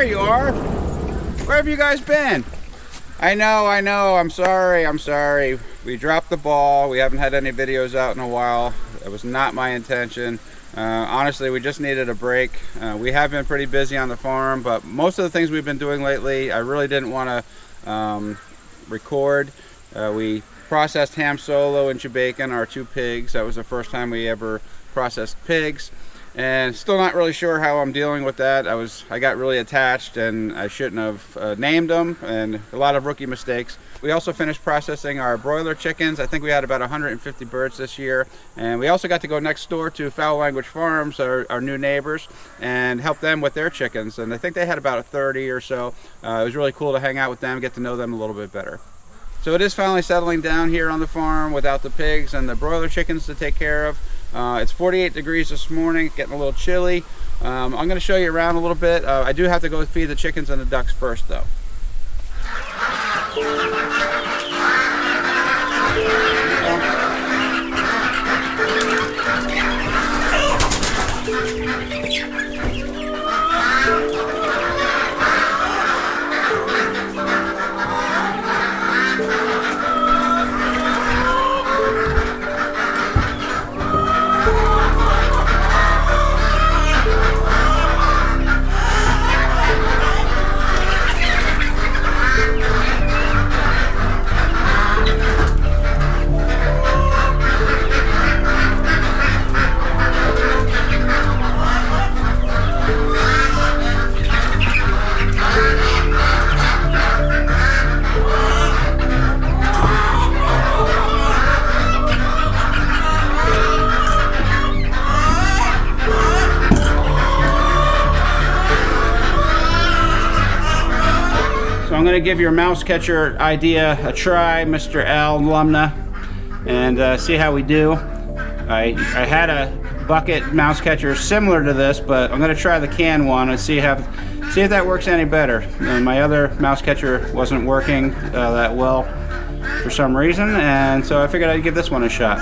there you are. Where have you guys been? I know, I'm sorry. We dropped the ball. We haven't had any videos out in a while. It was not my intention. Honestly, we just needed a break. We have been pretty busy on the farm, but most of the things we've been doing lately, I really didn't want to record. We processed ham solo and bacon, our 2 pigs. That was the first time we ever processed pigs. And still not really sure how I'm dealing with that. I got really attached and I shouldn't have named them, and a lot of rookie mistakes. We also finished processing our broiler chickens. I think we had about 150 birds this year. And we also got to go next door to Foul Language Farms, our new neighbors, and help them with their chickens. And I think they had about 30 or so. It was really cool to hang out with them, get to know them a little bit better. So it is finally settling down here on the farm without the pigs and the broiler chickens to take care of. It's 48 degrees this morning, getting a little chilly. I'm going to show you around a little bit. I do have to go feed the chickens and the ducks first though. I'm going to give your mouse catcher idea a try, Mr. Al Lumna, and see how we do. I had a bucket mouse catcher similar to this, but I'm going to try the can one and see if that works any better. My other mouse catcher wasn't working that well for some reason, and so I figured I'd give this one a shot.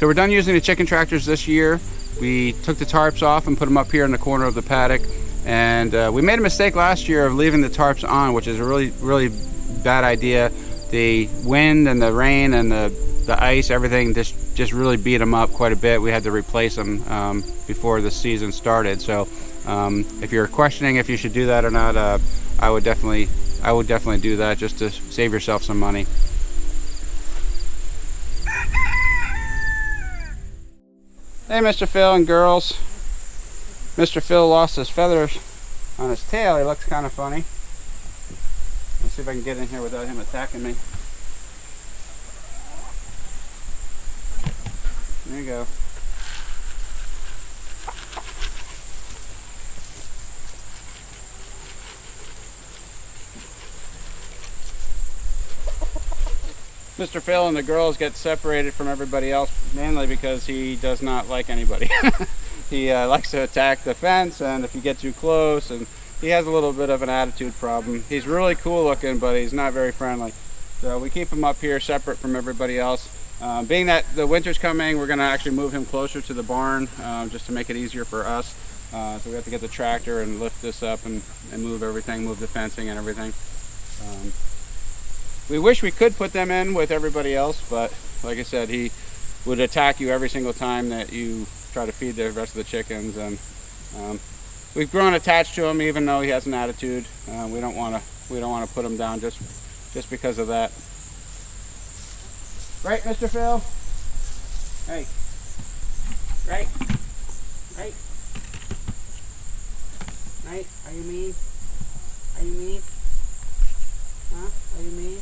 So we're done using the chicken tractors this year. We took the tarps off and put them up here in the corner of the paddock. And we made a mistake last year of leaving the tarps on, which is a really bad idea. The wind and the rain and the the ice, everything just really beat them up quite a bit. We had to replace them before the season started. So if you're questioning if you should do that or not, I would definitely do that just to save yourself some money. Hey, Mr. Phil and girls. Mr. Phil lost his feathers on his tail. He looks kind of funny. Let's see if I can get in here without him attacking me. There you go. Mr. Phil and the girls get separated from everybody else mainly because he does not like anybody. He likes to attack the fence, and if you get too close, and he has a little bit of an attitude problem. He's really cool looking, but he's not very friendly. So we keep him up here separate from everybody else. Being that the winter's coming, we're going to actually move him closer to the barn just to make it easier for us. So we have to get the tractor and lift this up and move everything, move the fencing and everything. We wish we could put them in with everybody else, but like I said, he would attack you every single time that you try to feed the rest of the chickens. And we've grown attached to him, even though he has an attitude. We don't want to put him down just because of that. Right, Mr. Phil? Hey. Right. Right. Right. Are you mean? Are you mean? Huh? Are you mean?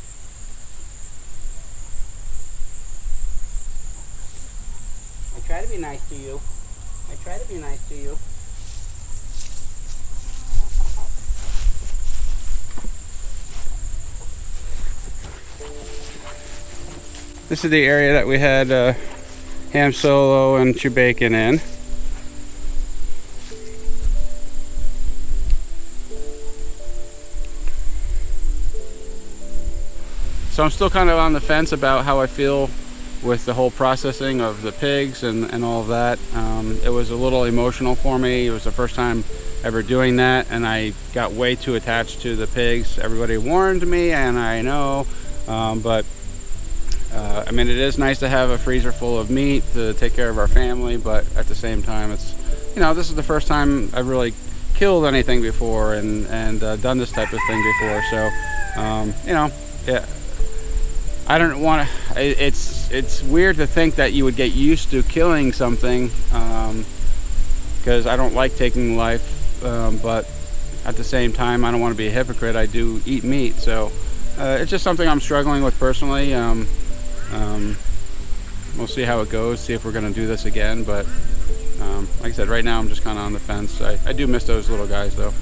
I try to be nice to you. I try to be nice to you. This is the area that we had ham solo and bacon in. So I'm still kind of on the fence about how I feel with the whole processing of the pigs and all of that. It was a little emotional for me. It was the first time ever doing that, and I got way too attached to the pigs. Everybody warned me, and I know, but I mean, it is nice to have a freezer full of meat to take care of our family, but at the same time, it's, you know, this is the first time I've really killed anything before and done this type of thing before. So, you know, yeah, I don't want to. It's weird to think that you would get used to killing something, because I don't like taking life, but at the same time, I don't want to be a hypocrite. I do eat meat, so it's just something I'm struggling with personally. We'll see how it goes, see if we're going to do this again, but like I said, right now I'm just kind of on the fence. I do miss those little guys though.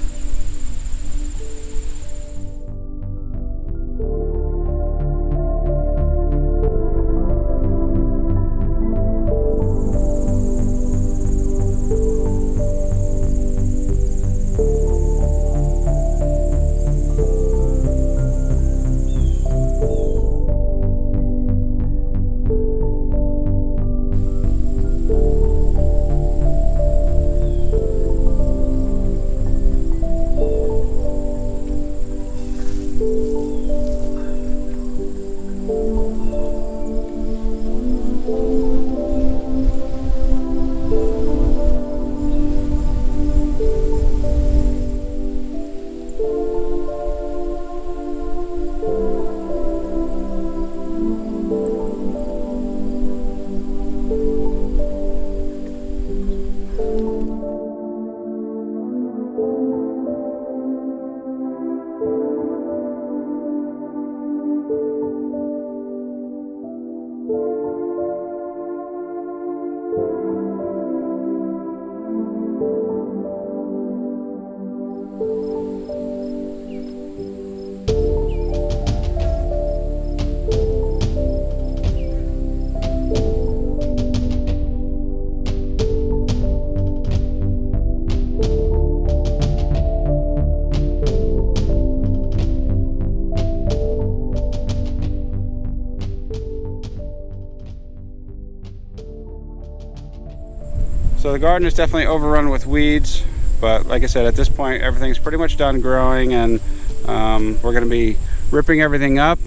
So the garden is definitely overrun with weeds, but like I said, at this point everything's pretty much done growing, and we're going to be ripping everything up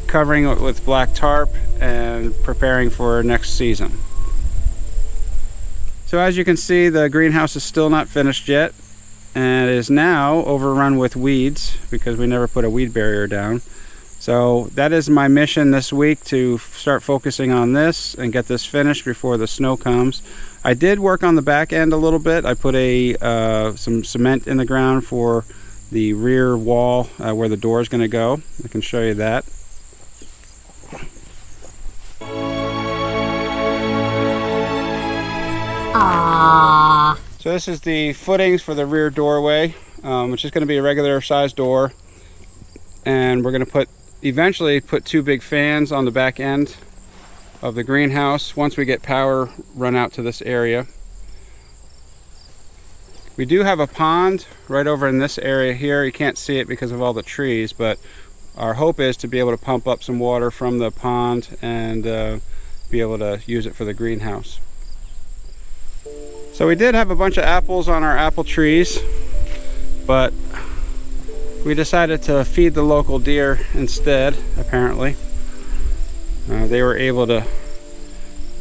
covering it with black tarp and preparing for next season. So as you can see, the greenhouse is still not finished yet, and it is now overrun with weeds because we never put a weed barrier down. So that is my mission this week, to start focusing on this and get this finished before the snow comes. I did work on the back end a little bit. I put some cement in the ground for the rear wall where the door is going to go. I can show you that. Aww. So this is the footings for the rear doorway, which is going to be a regular size door, and we're going to eventually put 2 big fans on the back end of the greenhouse once we get power run out to this area. We do have a pond right over in this area here. You can't see it because of all the trees, but our hope is to be able to pump up some water from the pond and be able to use it for the greenhouse. So we did have a bunch of apples on our apple trees, but we decided to feed the local deer instead, apparently. They were able to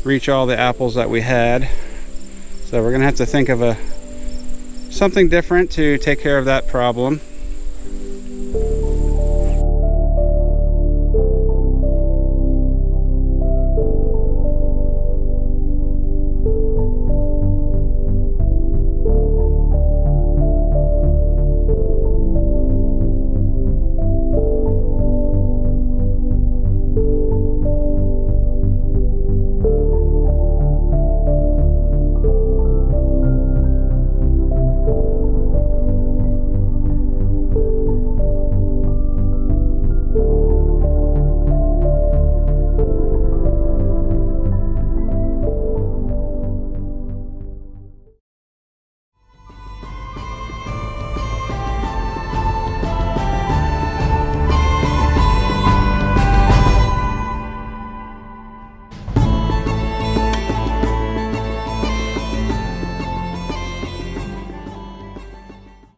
reach all the apples that we had. So we're gonna have to think of something different to take care of that problem.